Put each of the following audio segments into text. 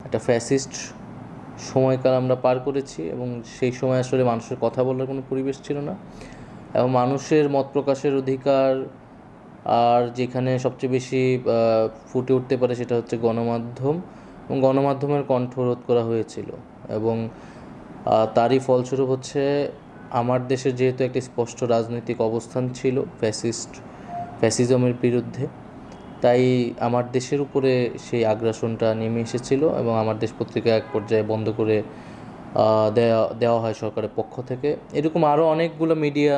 একটা ফ্যাসিস্ট সময়কাল আমরা পার করেছি, এবং সেই সময় আসলে মানুষের কথা বলার কোনো পরিবেশ ছিল না, এবং মানুষের মত প্রকাশের অধিকার আর যেখানে সবচেয়ে বেশি ফুটে উঠতে পারে সেটা হচ্ছে গণমাধ্যম, এবং গণমাধ্যমের কণ্ঠরোধ করা হয়েছিল। এবং তারই ফলস্বরূপ হচ্ছে আমার দেশের যেহেতু একটি স্পষ্ট রাজনৈতিক অবস্থান ছিল ফ্যাসিজমের বিরুদ্ধে, তাই আমার দেশের উপরে সেই আগ্রাসনটা নেমে এসেছিল, এবং আমার দেশ পত্রিকা এক পর্যায়ে বন্ধ করে দেওয়া হয় সরকারের পক্ষ থেকে। এরকম আরও অনেকগুলো মিডিয়া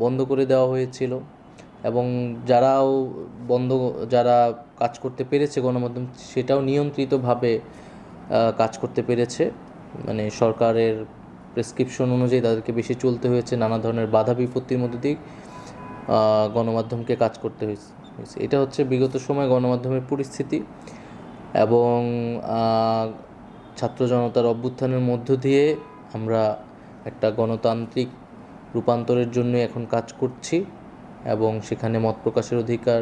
বন্ধ করে দেওয়া হয়েছিল, এবং যারা কাজ করতে পেরেছে গণমাধ্যম, সেটাও নিয়ন্ত্রিতভাবে কাজ করতে পেরেছে, মানে সরকারের প্রেসক্রিপশন অনুযায়ী তাদেরকে বেশি চলতে হয়েছে, নানা ধরনের বাধা বিপত্তির মধ্যে দিয়ে গণমাধ্যমকে কাজ করতে হয়েছে। এটা হচ্ছে বিগত সময় গণমাধ্যমের পরিস্থিতি, এবং ছাত্র জনতার অভ্যুত্থানের মধ্য দিয়ে আমরা একটা গণতান্ত্রিক রূপান্তরের জন্য এখন কাজ করছি, এবং সেখানে মত প্রকাশের অধিকার,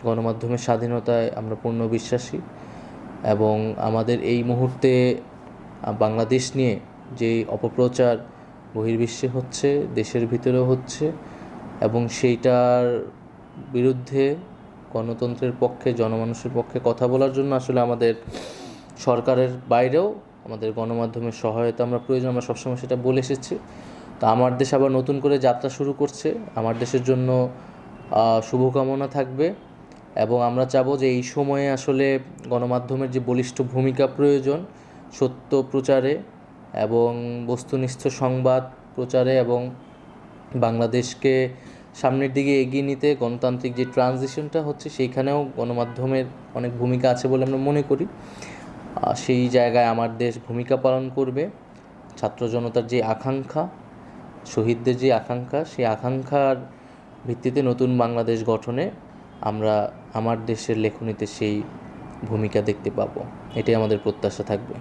গণমাধ্যমের স্বাধীনতায় আমরা পূর্ণ বিশ্বাসী। এবং আমাদের এই মুহূর্তে বাংলাদেশ নিয়ে যে অপপ্রচার বহির্বিশ্বে হচ্ছে, দেশের ভিতরেও হচ্ছে, এবং সেইটার বিরুদ্ধে গণতন্ত্রের পক্ষে, জনমানুষের পক্ষে কথা বলার জন্য আসলে আমাদের সরকারের বাইরেও আমাদের গণমাধ্যমের সহায়তা আমরা প্রয়োজন, আমরা সবসময় সেটা বলে এসেছি। তো আমার দেশ আবার নতুন করে যাত্রা শুরু করছে, আমার দেশের জন্য শুভকামনা থাকবে, এবং আমরা চাবো যে এই সময়ে আসলে গণমাধ্যমের যে বলিষ্ঠ ভূমিকা প্রয়োজন সত্য প্রচারে এবং বস্তুনিষ্ঠ সংবাদ প্রচারে, এবং বাংলাদেশকে সামনের দিকে এগিয়ে নিতে গণতান্ত্রিক যে ট্রানজিশনটা হচ্ছে সেইখানেও গণমাধ্যমের অনেক ভূমিকা আছে বলে আমরা মনে করি। সেই জায়গায় আমার দেশ ভূমিকা পালন করবে। ছাত্র জনতার যে আকাঙ্ক্ষা, শহীদদের যে আকাঙ্ক্ষা, সেই আকাঙ্ক্ষার ভিত্তিতে নতুন বাংলাদেশ গঠনে আমরা আমার দেশের লেখনীতে সেই ভূমিকা দেখতে পাবো, এটাই আমাদের প্রত্যাশা থাকবে।